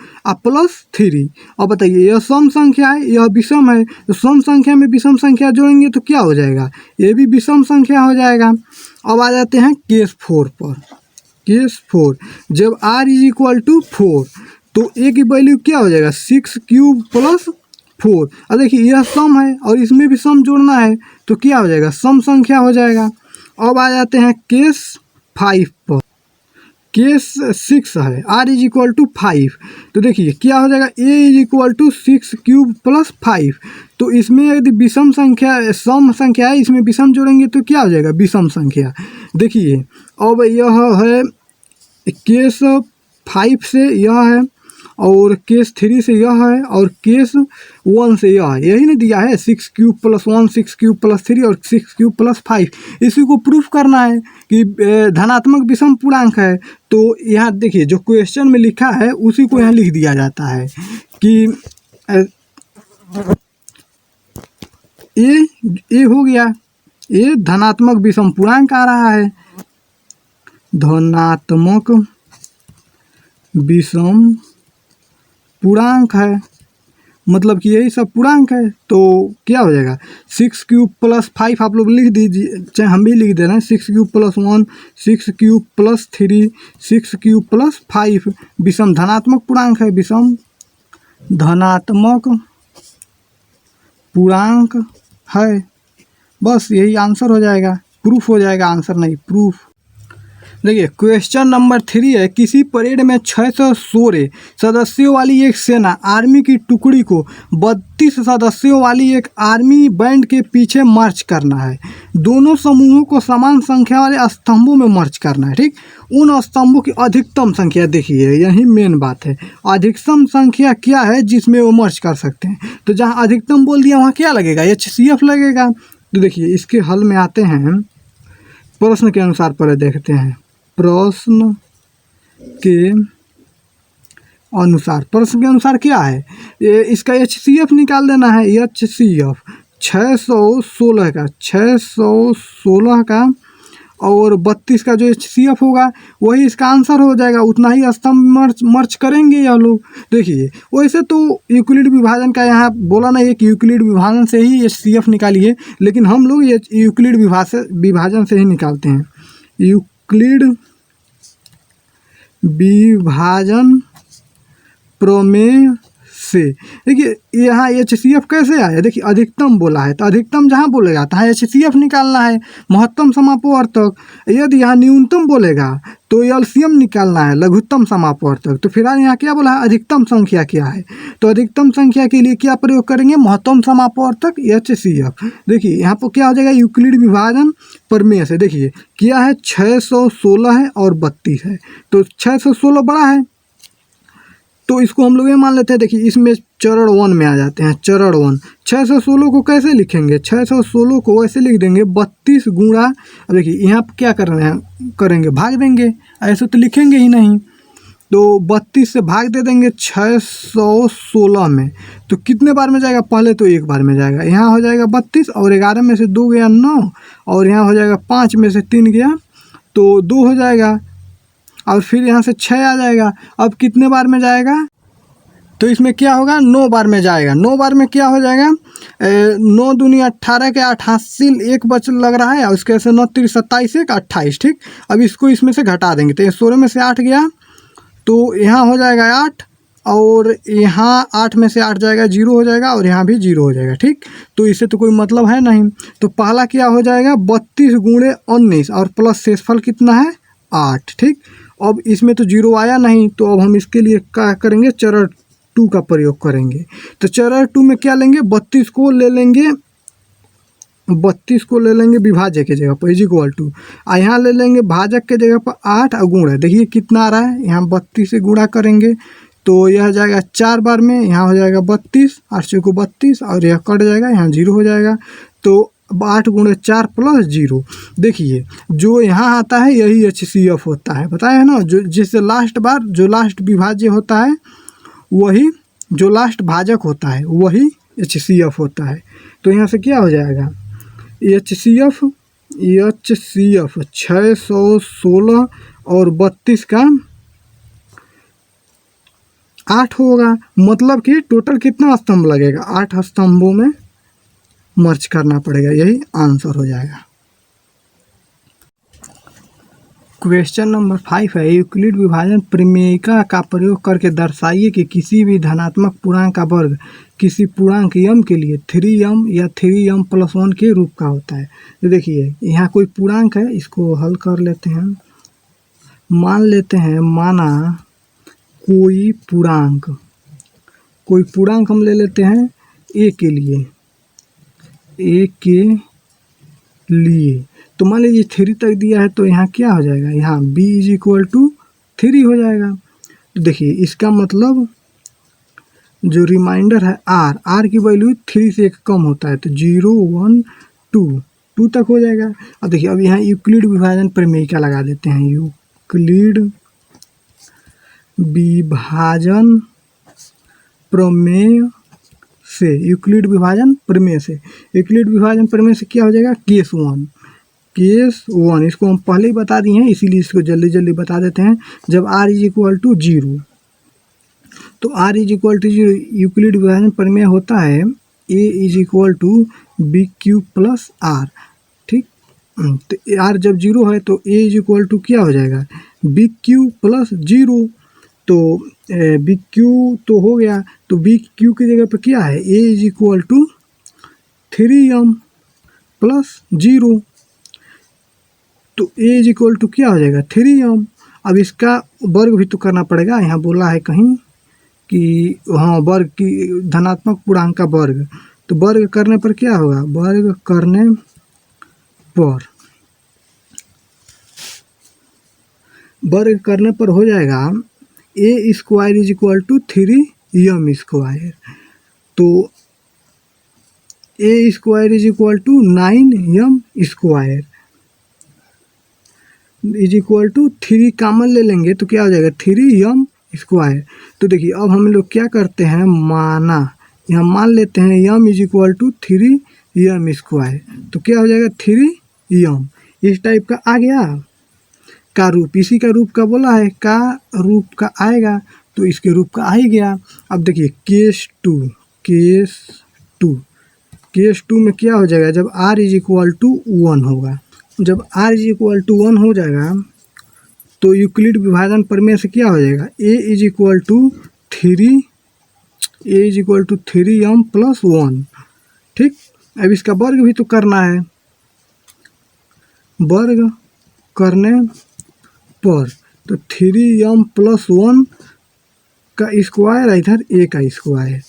प्लस 3। अब बताइए यह सम संख्या है, यह विषम है, तो सम संख्या में विषम संख्या जोड़ेंगे तो क्या हो जाएगा, ये भी विषम संख्या हो जाएगा। अब आ जाते हैं केस 4 पर। केस 4 जब r इज इक्वल टू 4 तो a की वैल्यू क्या हो जाएगा 6 क्यूब प्लस 4। अब देखिए यह सम है और इसमें भी सम जोड़ना है तो क्या हो जाएगा, सम संख्या हो जाएगा। अब आ जाते हैं केस 5 पर। केस 6 है, r इज इक्वल टू 5 तो देखिए क्या हो जाएगा, a is equal to 6 cube plus 5। तो इसमें यदि विषम संख्या सम संख्या है, इसमें विषम जोड़ेंगे तो क्या हो जाएगा, विषम संख्या। देखिए अब यह है केस 5 से यह है, और केस 3 से यह है, और केस 1 से यह है। यही नहीं दिया है 6 क्यूब प्लस 1, 6 क्यूब प्लस 3 और 6 क्यूब प्लस 5। इसी को प्रूफ करना है कि धनात्मक विषम पूर्णांक है। तो यहाँ देखिए जो क्वेश्चन में लिखा है उसी को यहाँ लिख दिया जाता है कि ए हो गया, ये धनात्मक विषम पूर्णांक आ रहा है, धनात्मक विषम पूर्णांक है, मतलब कि यही सब पूर्णांक है। तो क्या हो जाएगा 6 क्यूब प्लस 5 आप लोग लिख दीजिए, चाहे हम भी लिख दे रहे हैं 6 cube plus 1, 6 cube plus 3, 6 cube plus 5 विषम धनात्मक पूर्णांक है, विषम धनात्मक पूर्णांक है। बस यही आंसर हो जाएगा, प्रूफ हो जाएगा, आंसर नहीं प्रूफ। देखिए क्वेश्चन नंबर 3 है, किसी परेड में 616 सदस्यों वाली एक सेना आर्मी की टुकड़ी को 32 सदस्यों वाली एक आर्मी बैंड के पीछे मार्च करना है। दोनों समूहों को समान संख्या वाले स्तंभों में मार्च करना है। ठीक, उन स्तंभों की अधिकतम संख्या देखिए, यही मेन बात है, अधिकतम संख्या क्या है जिसमें वो मार्च कर सकते हैं। तो जहाँ अधिकतम बोल दिया वहाँ क्या लगेगा, HCF लगेगा। तो देखिए इसके हल में आते हैं, प्रश्न के अनुसार पहले देखते हैं। प्रश्न के अनुसार क्या है, इसका HCF निकाल देना है। HCF 616 का और 32 का जो HCF होगा वही इसका आंसर हो जाएगा। उतना ही स्तंभ मर्च करेंगे यह लोग। देखिए वैसे तो यूक्लिड विभाजन का यहाँ बोला नहीं है कि यूक्लिड विभाजन से ही HCF निकालिए, लेकिन हम लोग ये यूक्लिड विभाजन से ही निकालते हैं। यूक्लिड विभाजन प्रमेय से देखिए यहाँ HCF कैसे आया, देखिए अधिकतम बोला है तो अधिकतम जहाँ बोलेगा तो HCF निकालना है, महत्तम समापवर्तक। यदि यहाँ न्यूनतम बोलेगा तो LCM निकालना है, लघुत्तम समापवर्तक। तो फिलहाल यहाँ क्या बोला है, अधिकतम संख्या क्या है, तो अधिकतम संख्या के लिए क्या प्रयोग करेंगे, महत्तम समापवर्तक HCF। देखिए यहाँ पर क्या हो जाएगा, यूक्लिड विभाजन प्रमेय से। देखिए क्या है 616 है और 32 है, तो 616 बड़ा है तो इसको हम लोग ये मान लेते हैं, देखिए इसमें चरण 1 में आ जाते हैं। चरण 1 616 को कैसे लिखेंगे, 616 को ऐसे लिख देंगे 32 गुणा, अब देखिए यहाँ पर क्या कर रहे हैं, करेंगे भाग देंगे, ऐसे तो लिखेंगे ही नहीं, तो 32 से भाग दे देंगे 616 में, तो कितने बार में जाएगा, पहले तो एक बार में जाएगा, यहाँ हो जाएगा 32 और 11 में से 2 गया 9 और यहाँ हो जाएगा 5 में से 3 गया तो 2 हो जाएगा और फिर यहाँ से 6 आ जाएगा। अब कितने बार में जाएगा, तो इसमें क्या होगा 9 बार में जाएगा। 9 बार में क्या हो जाएगा, 9 दूनी 18 के 88 एक बच लग रहा है और उसके से 9 3 27 1 28, ठीक। अब इसको इसमें से घटा देंगे तो 16 में से 8 गया तो यहाँ हो जाएगा 8 और यहाँ 8 में से 8 जाएगा 0 हो जाएगा और यहाँ भी 0 हो जाएगा, ठीक। तो इससे तो कोई मतलब है नहीं, तो पहला क्या हो जाएगा 32 गुणे 19 और प्लस शेषफल कितना है 8, ठीक। अब इसमें तो 0 आया नहीं, तो अब हम इसके लिए क्या करेंगे, चरण 2 का प्रयोग करेंगे। तो चरण 2 में क्या लेंगे, 32 को ले लेंगे, 32 को ले लेंगे विभाजक की जगह पर इक्वल टू, यहाँ ले लेंगे भाजक के जगह पर 8 और गुणा, देखिए कितना आ रहा है, यहाँ 32 से गुणा करेंगे तो यह जाएगा 4 बार में, यहाँ हो जाएगा 32 8 से को 32 और यह कट जाएगा, यहाँ 0 हो जाएगा, तो 8 गुणे 4 प्लस 0। देखिए जो यहाँ आता है यही HCF होता है, बताया है ना, जो जिससे लास्ट बार जो लास्ट विभाज्य होता है वही, जो लास्ट भाजक होता है वही HCF होता है। तो यहाँ से क्या हो जाएगा, HCF 616 और 32 का 8 होगा, मतलब कि टोटल कितना स्तंभ लगेगा, 8 स्तंभों में मर्ज करना पड़ेगा, यही आंसर हो जाएगा। क्वेश्चन नंबर 5 है, यूक्लिड विभाजन प्रमेयिका का प्रयोग करके दर्शाइए कि किसी भी धनात्मक पूर्णांक का वर्ग किसी पूर्णांक m के लिए 3m या 3m+1 के रूप का होता है। तो देखिए यहाँ कोई पूर्णांक है, इसको हल कर लेते हैं। मान लेते हैं, माना कोई पूर्णांक हम ले लेते हैं a के लिए, तो मान लीजिए 3 तक दिया है, तो यहाँ क्या हो जाएगा, यहाँ b = 3 हो जाएगा। तो देखिए इसका मतलब जो रिमाइंडर है r की वैल्यू 3 से 1 कम होता है, तो 0 1 2 तक हो जाएगा। अब देखिए अब यहाँ यूक्लिड विभाजन प्रमेयिका लगा देते हैं, यूक्लिड विभाजन प्रमेय से, यूक्लिड विभाजन प्रमेय से क्या हो जाएगा, केस 1, इसको हम पहले ही बता दिए हैं इसीलिए इसको जल्दी बता देते हैं। जब r = 0, तो r = 0 यूक्लिड विभाजन प्रमेय होता है a = bq + r, ठीक। तो r जब 0 है तो a = क्या हो जाएगा, bq + 0, तो bq तो हो गया, तो bq की जगह पर क्या है, a = 3m + 0, तो a = क्या हो जाएगा 3m। अब इसका वर्ग भी तो करना पड़ेगा, यहाँ बोला है कहीं कि हाँ वर्ग की धनात्मक पूर्णांक का वर्ग, तो वर्ग करने पर क्या होगा, वर्ग करने पर हो जाएगा a² = 3m², तो a² = 9m² = 3 कॉमन ले लेंगे तो क्या हो जाएगा 3m²। तो देखिए अब हम लोग क्या करते हैं, यहाँ मान लेते हैं m = 3m², तो क्या हो जाएगा 3m, इस टाइप का आ गया का रूप, इसी का रूप का बोला है, का रूप का आएगा तो इसके रूप का आ ही गया। अब देखिए केस 2 में क्या हो जाएगा, जब r = 1 होगा, जब r = 1 हो जाएगा तो यूक्लिड विभाजन प्रमेय से क्या हो जाएगा, a = 3m+1, ठीक। अब इसका वर्ग भी तो करना है, वर्ग करने पर तो 3m+1 का स्क्वायर, इधर a का स्क्वायर,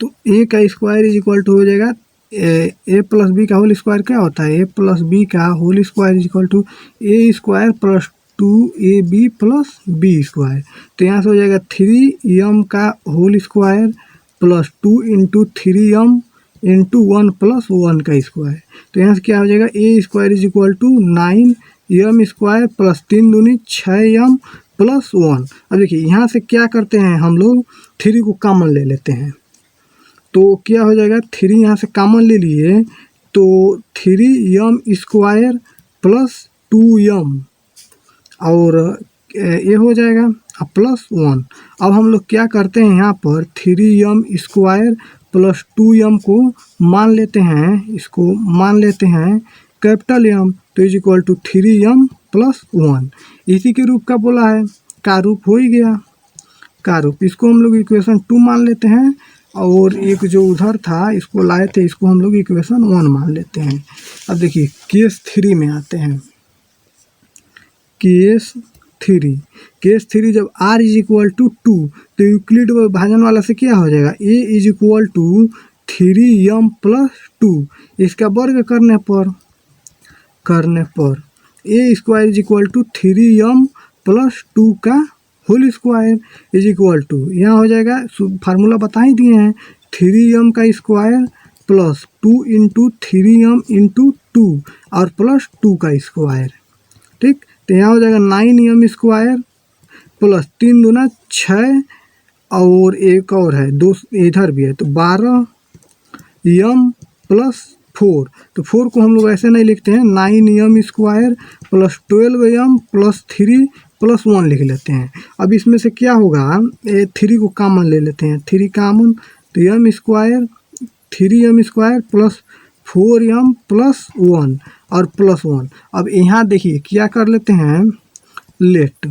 तो a का स्क्वायर = हो जाएगा a + b का होल स्क्वायर क्या होता है, a + b का whole square = a² + 2ab plus B square. तो यहाँ से हो जाएगा 3m का whole square plus 2 into 3m into 1 plus 1 का स्क्वायर। तो यहाँ से क्या हो जाएगा A square is equal to 9m square plus 3 दूनी 6m प्लस 1। अब देखिए यहाँ से क्या करते हैं हम लोग 3 को कॉमन ले लेते हैं। तो क्या हो जाएगा 3 यहाँ से कॉमन ले लिए तो 3m स्क्वायर प्लस 2m और ये हो जाएगा प्लस 1। अब हम लोग क्या करते हैं यहाँ पर 3m स्क्वायर प्लस 2m को मान लेते हैं, इसको मान लेते हैं कैपिटल M, तो is equal to 3m plus 1। इसी के रूप का बोला है, का रूप हो ही गया का रूप। इसको हम लोग इक्वेशन 2 मान लेते हैं और एक जो उधर था इसको लाए थे इसको हम लोग इक्वेशन 1 मान लेते हैं। अब देखिए केस 3 में आते हैं। केस 3 जब r इज इक्वल टू 2 तो यूक्लिड विभाजन वाला से क्या हो जाएगा a is equal to 3m plus 2। इसका वर्ग करने पर a square is equal to 3m plus 2 का whole square is equal to, यहाँ हो जाएगा फार्मूला बता ही दिए हैं 3m का square plus 2 into 3m into 2 और प्लस 2 का स्क्वायर। ठीक, तो यहाँ हो जाएगा 9m स्क्वायर प्लस 3 दूना 6 और एक और है 2 इधर भी है तो 12m प्लस 4। तो 4 को हम लोग ऐसे नहीं लिखते हैं, 9m square plus 12m plus 3 plus 1 लिख लेते हैं। अब इसमें से क्या होगा 3 को कॉमन ले लेते हैं, 3 कॉमन तो m square 3m square plus 4m plus 1 और प्लस 1। अब यहाँ देखिए क्या कर लेते हैं, let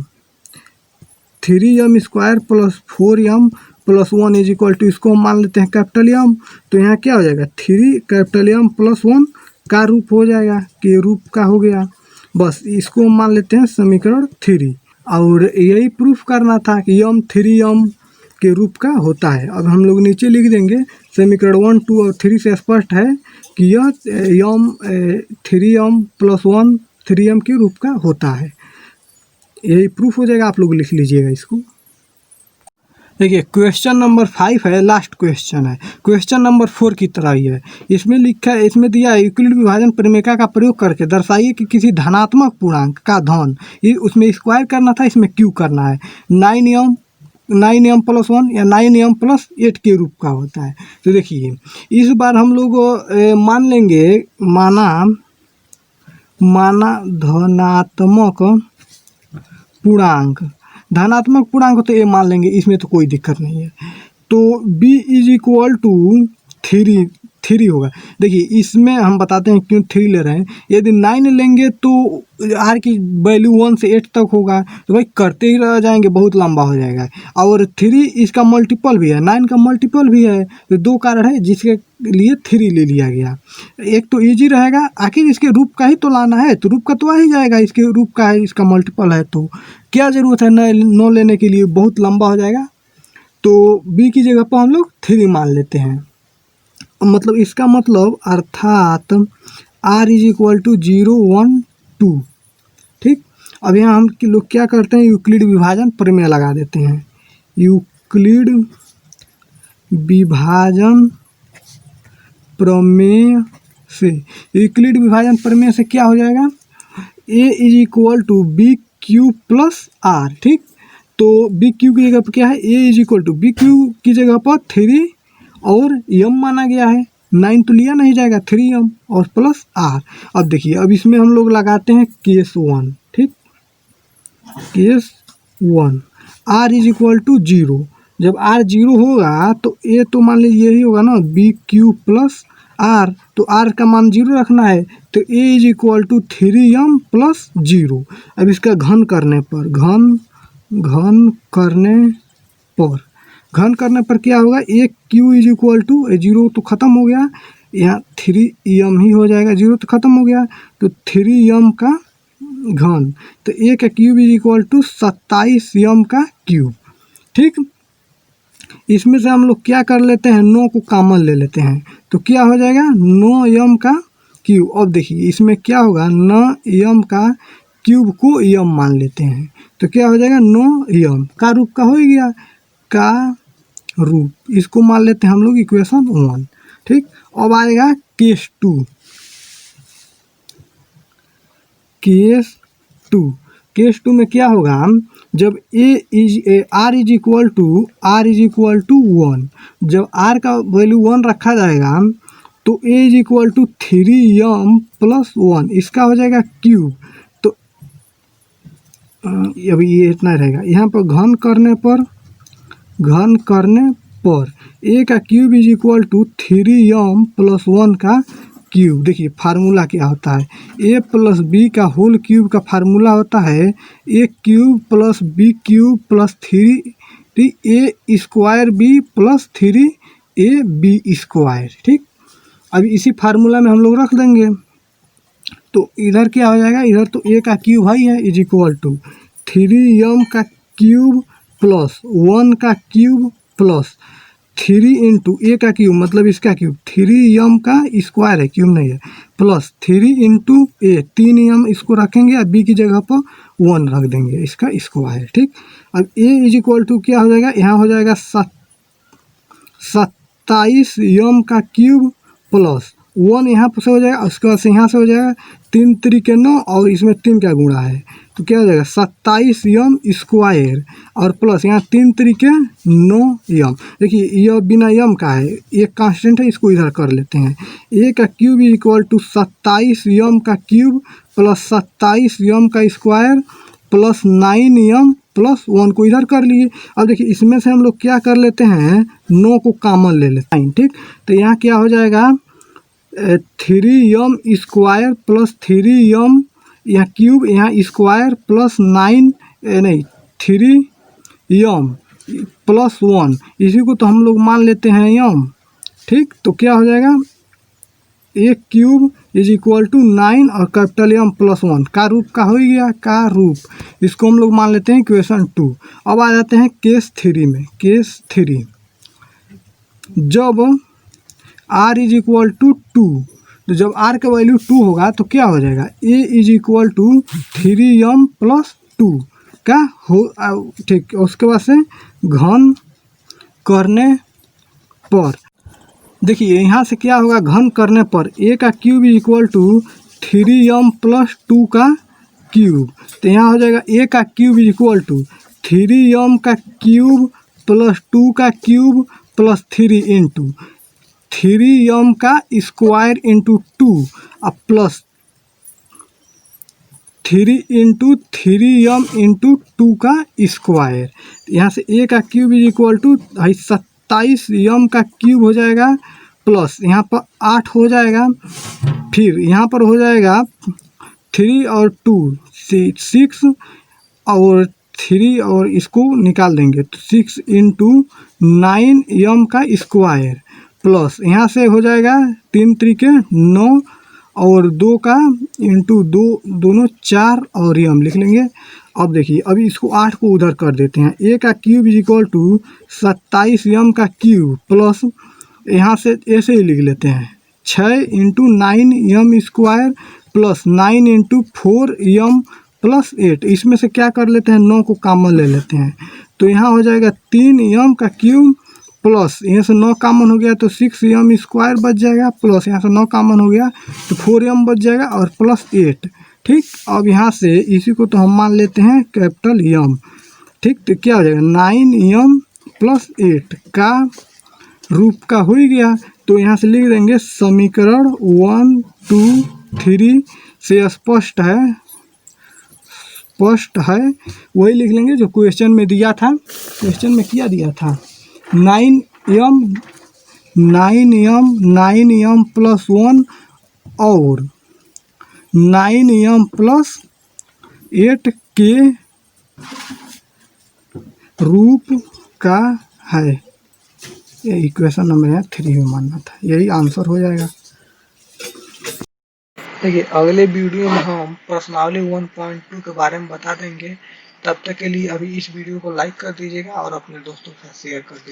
3m square plus 4m plus 1 is equal to, इसको हम मान लेते हैं कैपिटल M। तो यहाँ क्या हो जाएगा 3 कैपिटल M प्लस 1 का रूप हो जाएगा, के रूप का हो गया। बस इसको हम मान लेते हैं समीकरण 3 और यही प्रूफ करना था कि m 3m के रूप का होता है। अब हम लोग नीचे लिख देंगे समीकरण 1, 2 और 3 से स्पष्ट है कि यह m 3m प्लस 1 3m के रूप का होता है। यही प्रूफ हो जाएगा, आप लोग लिख लीजिएगा इसको। देखिए क्वेश्चन नंबर 5 है, लास्ट क्वेश्चन है, क्वेश्चन नंबर 4 की तरह ही है। इसमें लिखा है, इसमें दिया है यूक्लिड विभाजन प्रमेय का प्रयोग करके दर्शाइए कि किसी धनात्मक पूर्णांक का धन, ये उसमें स्क्वायर करना था, इसमें क्यू करना है, 9m प्लस 1 या 9m प्लस 8 के रूप का होता है। तो देखिए इस बार हम लोग मान लेंगे, माना धनात्मक पूर्णांक तो ये मान लेंगे, इसमें तो कोई दिक्कत नहीं है। तो b इज इक्वल टू 3 होगा। देखिए इसमें हम बताते हैं क्यों 3 ले रहे हैं। यदि 9 लेंगे तो r की वैल्यू 1 से 8 तक होगा, तो भाई करते ही रह जाएंगे, बहुत लंबा हो जाएगा। और 3 इसका मल्टीपल भी है, 9 का मल्टीपल भी है, तो 2 कारण है जिसके लिए 3 ले लिया गया। एक तो ईजी रहेगा, आखिर इसके रूप का ही तो लाना है, तो रूप का तो आ ही जाएगा, इसके रूप का है, इसका मल्टीपल है, तो क्या ज़रूरत है नो लेने के लिए, बहुत लंबा हो जाएगा। तो b की जगह पर हम लोग 3 मान लेते हैं। मतलब इसका मतलब अर्थात r इज इक्वल टू 0, 1, 2। ठीक, अब यहाँ हम लोग क्या करते हैं, यूक्लिड विभाजन प्रमेय लगा देते हैं। यूक्लिड विभाजन प्रमेय से क्या हो जाएगा, a is equal to B Q plus R. ठीक, तो बी क्यू की जगह पर क्या है, a is equal to B Q की जगह पर 3 और m माना गया है, 9 तो लिया नहीं जाएगा, 3m और प्लस r। अब देखिए अब इसमें हम लोग लगाते हैं केस 1। ठीक, case 1 r is equal to 0। जब r 0 होगा तो a तो मान लीजिए यही होगा ना, बी क्यू प्लस r, तो r का मान 0 रखना है, तो a is equal to 3m plus 0। अब इसका घन करने पर क्या होगा, एक q इज इक्वल टू 0 तो ख़त्म हो गया, यहाँ 3m ही हो जाएगा, 0 तो ख़त्म हो गया, तो 3m का घन, तो a का cube is equal to 27m का क्यूब। ठीक, इसमें से हम लोग क्या कर लेते हैं, 9 को कॉमन ले लेते हैं, तो क्या हो जाएगा 9m का क्यूब। अब देखिए इसमें क्या होगा, 9m का क्यूब को यम मान लेते हैं तो क्या हो जाएगा, नो यम का रूप का हो गया, का रूप, इसको मान लेते हैं हम लोग इक्वेशन 1। ठीक, अब आएगा केस 2। केस टू में क्या होगा, जब आर इज इक्वल टू 1, जब आर का वैल्यू 1 रखा जाएगा तो A is equal to 3m plus 1, इसका हो जाएगा क्यूब। तो अभी ये इतना रहेगा, यहाँ पर घन करने पर ए का cube is equal to 3m plus 1 का क्यूब। देखिए फार्मूला क्या होता है, ए प्लस बी का होल क्यूब का फार्मूला होता है A cube plus B cube plus 3 A square B plus 3 A B square. ठीक, अभी इसी फार्मूला में हम लोग रख देंगे तो इधर क्या हो जाएगा, इधर तो ए का क्यूब है इज इक्वल टू 3m का क्यूब प्लस 1 का क्यूब प्लस 3 इंटू ए का क्यूब मतलब इसका क्यूब 3m का स्क्वायर है, क्यूब नहीं है, प्लस 3 इंटू ए 3m इसको रखेंगे और बी की जगह पर 1 रख देंगे इसका स्क्वायर। ठीक, अब ए इज इक्वल टू क्या हो जाएगा, यहाँ हो जाएगा 27m का क्यूब प्लस 1 यहाँ से हो जाएगा, उसके बाद से यहाँ से हो जाएगा 3 3 9 और इसमें 3 का गुणा है तो क्या हो जाएगा 27m स्क्वायर और प्लस यहाँ 3 3 9m। देखिए यह बिना यम का है, एक कांस्टेंट है, इसको इधर कर लेते हैं। ए का cube is equal to 27m का क्यूब प्लस 27m का स्क्वायर प्लस 9m प्लस 1 को इधर कर लिए। अब देखिए इसमें से हम लोग क्या कर लेते हैं, 9 को कॉमन ले लेते हैं। ठीक, तो यहाँ क्या हो जाएगा 3m स्क्वायर प्लस 3m यहाँ क्यूब यहाँ स्क्वायर प्लस 3m प्लस 1, इसी को तो हम लोग मान लेते हैं यम। ठीक, तो क्या हो जाएगा ए क्यूब इज इक्वल टू 9 और कैपिटल एम प्लस 1 का रूप का हो गया, का रूप, इसको हम लोग मान लेते हैं इक्वेशन 2। अब आ जाते हैं केस 3 में। केस 3, जब r इज इक्वल टू 2, तो जब r का वैल्यू 2 होगा तो क्या हो जाएगा, a is equal to 3m plus 2 का हो। ठीक, उसके बाद से घन करने पर देखिए यहाँ से क्या होगा, घन करने पर a का cube is equal to 3m plus 2 का क्यूब, तो यहाँ हो जाएगा a का cube is equal to 3m का क्यूब प्लस 2 का क्यूब प्लस 3 इंटू 3m का स्क्वायर इंटू 2 और प्लस 3 इंटू 3m इंटू 2 का स्क्वायर। यहाँ से a का cube is equal to 27m का क्यूब हो जाएगा प्लस यहाँ पर 8 हो जाएगा, फिर यहाँ पर हो जाएगा 3 और 2 6 और 3 और इसको निकाल देंगे तो 6 इंटू 9m का स्क्वायर प्लस यहाँ से हो जाएगा 3 3 9 और 2 का इंटू 2 दोनों 4 और m लिख लेंगे। अब देखिए अभी इसको 8 को उधर कर देते हैं, a का cube is equal to 27m का क्यूब प्लस यहाँ से ऐसे ही लिख लेते हैं 6 into 9m square plus 9 into 4m plus 8, इसमें से क्या कर लेते हैं 9 को कॉमन ले लेते हैं तो यहाँ हो जाएगा 3m का क्यूब प्लस यहाँ से 9 कॉमन हो गया तो 6m स्क्वायर बच जाएगा प्लस यहाँ से 9 कॉमन हो गया तो 4m बच जाएगा और प्लस 8। ठीक, अब यहाँ से इसी को तो हम मान लेते हैं कैपिटल m। ठीक, तो क्या हो जाएगा 9m प्लस 8 का रूप का हो ही गया, तो यहाँ से लिख देंगे समीकरण 1 2 3 से स्पष्ट है वही लिख लेंगे जो क्वेश्चन में दिया था। क्वेश्चन में क्या दिया था, 9m प्लस 1 और 9m प्लस 8 के रूप का है, ये इक्वेशन नंबर 3 में मानना था, यही आंसर हो जाएगा। देखिए अगले वीडियो में हम प्रश्नावली 1.2 के बारे में बता देंगे। तब तक के लिए अभी इस वीडियो को लाइक कर दीजिएगा और अपने दोस्तों के साथ शेयर कर दीजिएगा।